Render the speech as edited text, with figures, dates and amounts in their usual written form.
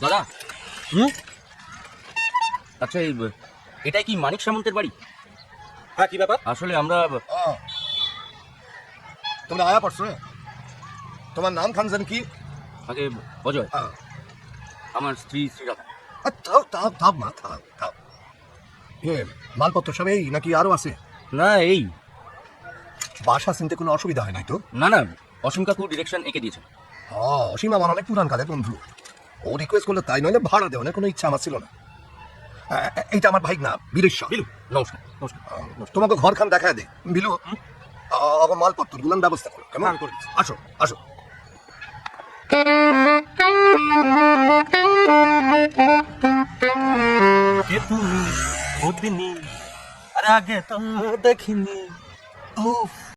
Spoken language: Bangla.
দাদা, হুম? আচ্ছা এটাই কি মানিক সামন্তের বাড়ি? হ্যাঁ, কি ব্যাপার? আসলে আমরা তোমরা আয়া পড়ছো? তোমার নাম খানজান কি? আগে অজয়, আহ, আমার স্ত্রী শ্রীরাধা। থাও থাও থাও মা, থাও থাও। মালপত্র সব এই নাকি আরো আছে? না এই, বাসা চিনতে কোনো অসুবিধা হয় নাই তো? না না, অসীম কাকু ডিরেকশন এঁকে দিয়েছেন। অসীম আমার অনেক পুরান কালের বন্ধু। ও রিকোয়েস্ট করলে তাই, নইলে ভাড়া দেওয়ার কোনো ইচ্ছা আমার ছিল না। এইটা আমার ভাই না, বীরেশ্বর। বিলু, নমস্কার নমস্কার। তোমাকে ঘরখান দেখা দে বিলু। আমার মালপত্র গুলান ব্যবস্থা করো, কেমন? আসো আসো। কে তুমি বুদিনী, আরে আগে তো দেখিনি। উফ,